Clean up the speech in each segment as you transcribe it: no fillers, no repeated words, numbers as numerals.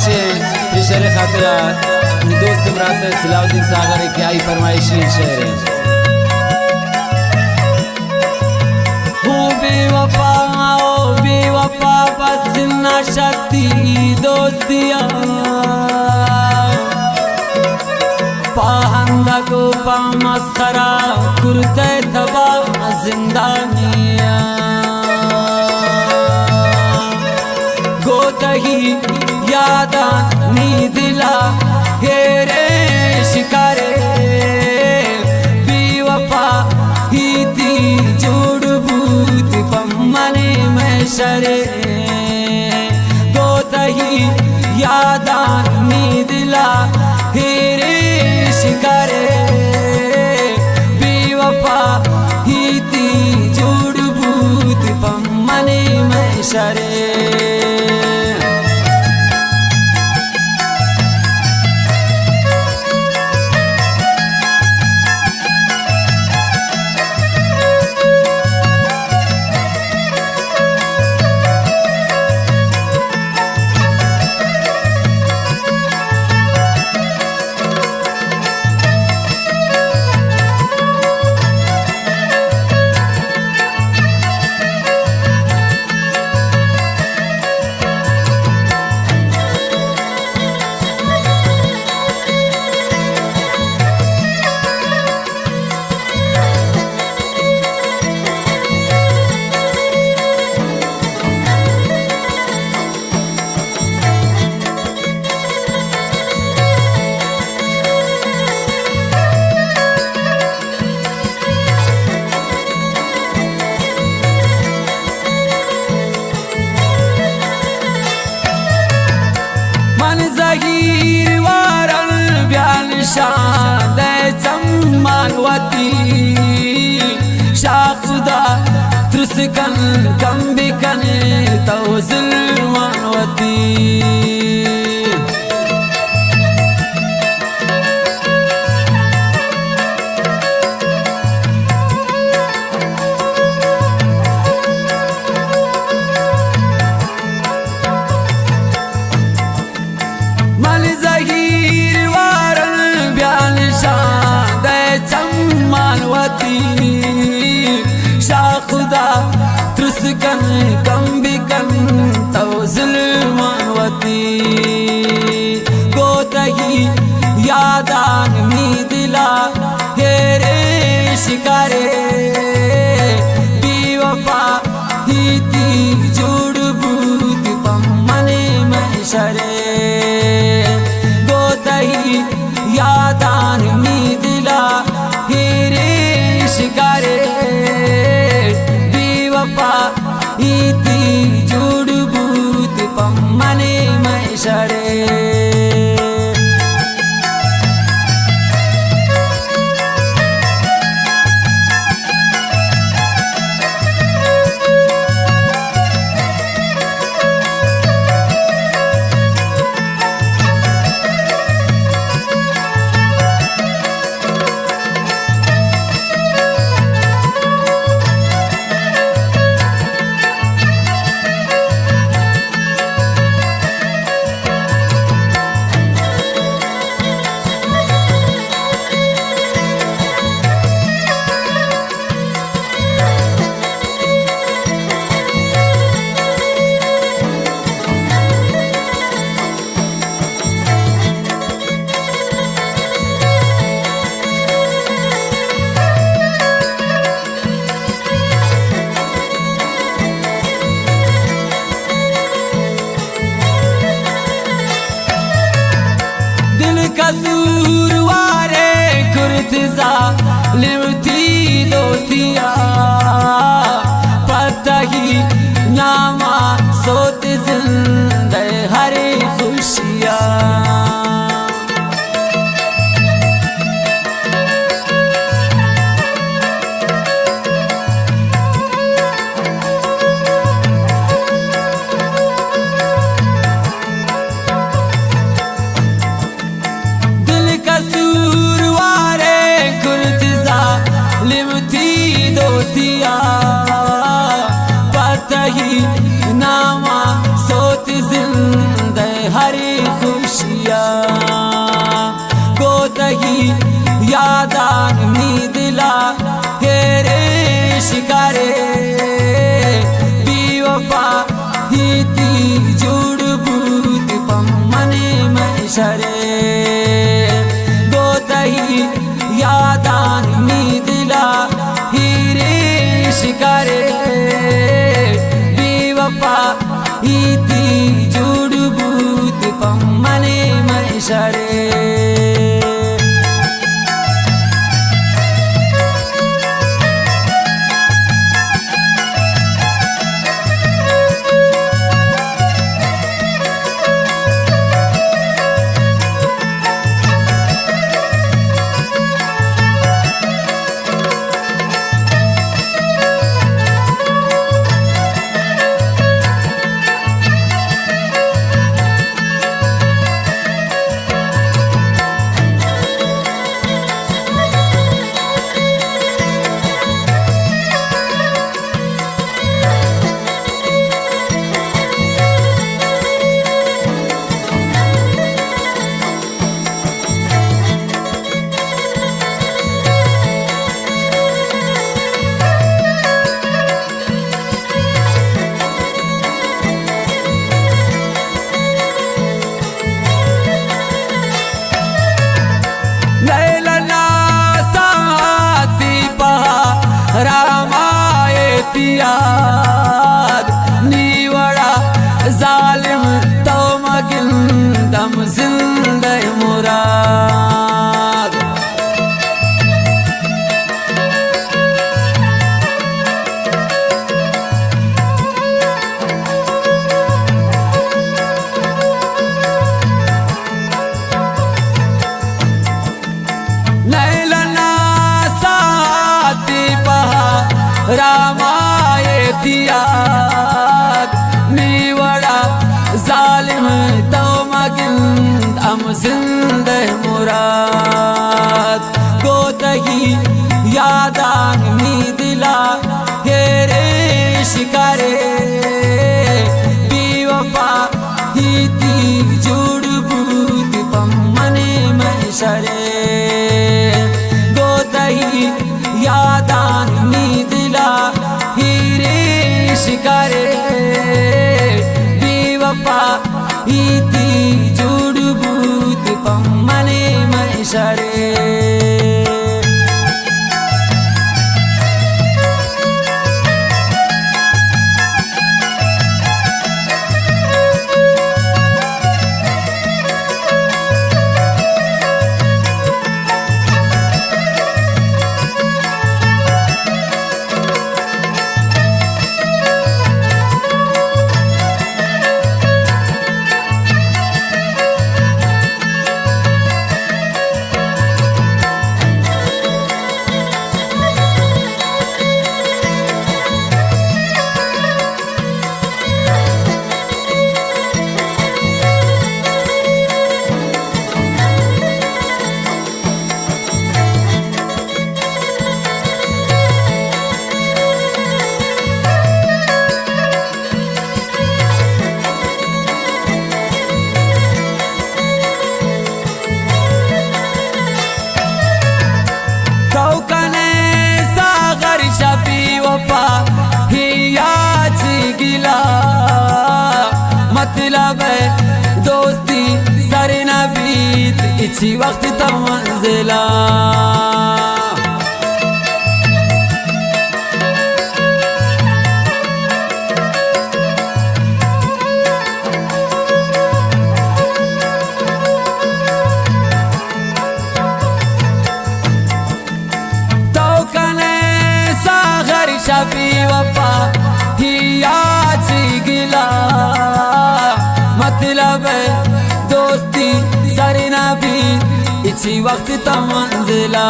फरमाइशें शेर खातरा दोस्त मरासर सलाउद्दीन सागर की आई फरमाइशी शेर बेवफा ओ बेवफा बस न शक्ति दोस्तिया पाहंदा को मस्करा कुर्ते तबा जिंदानिया गोतही यादा नी दिला हेरे शिकारे बेवफा ही ती जोड़ बूत पम्मने में शरे गोतही यादा नी दिला हेरे शिकारे बेवफा ही ती जोड़ बूत पम्मने में शरे ज़हीर वारल ब्यान शान चम्मानवती शाखुदा त्रुसकन कंबिकन तौजुल मानवती शाखुदा त्रुसकन कंबिकन तौजुल मानवती गोतही यादान मी दिला हेरे शिकारे बेवफा ही ती जोड़ बूत पम्मने में शरे गोतही यादान मी दिला हेरे शिकारे बेवफा ही ती जोड़ बूत पम्मने में शरे मैशरे गोतही यादान मी दिला हिरे शिकारे बेवफा इती जुड़बूत पम्मने मैशरे याद नीवड़ा जालिम तो मगिंदम जिंदे मुराद नैलना साथी पहा रामा याद नीवड़ा जालिम तो मगिंद हम जिंदे मुराद गोतही यादान मी दिला हेरे शिकारे बेवफा हिती जुड़बूत पम्मने मैशरे गोतही यादान मी दिला शिकारे बेवफा इती जुड़बूत पम्मने मैशरे मतलब दोस्ती सर नबीत इसी वक्त तब मंजिला तो कने सागर शबी वफा ही आज गिला मतलब दोस्ती सर नबी इसी वक्त तब मंजिला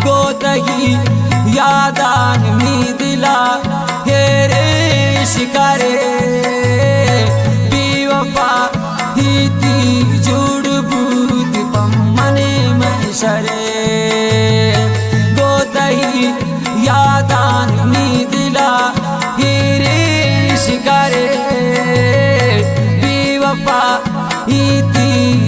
गोतही यादान मी दिला हेरे शिकारे बेवफा हिती जुड़बूत पम्मने मैशरे गोतही यादान मी दिला हेरे शिकारे बेवफा इती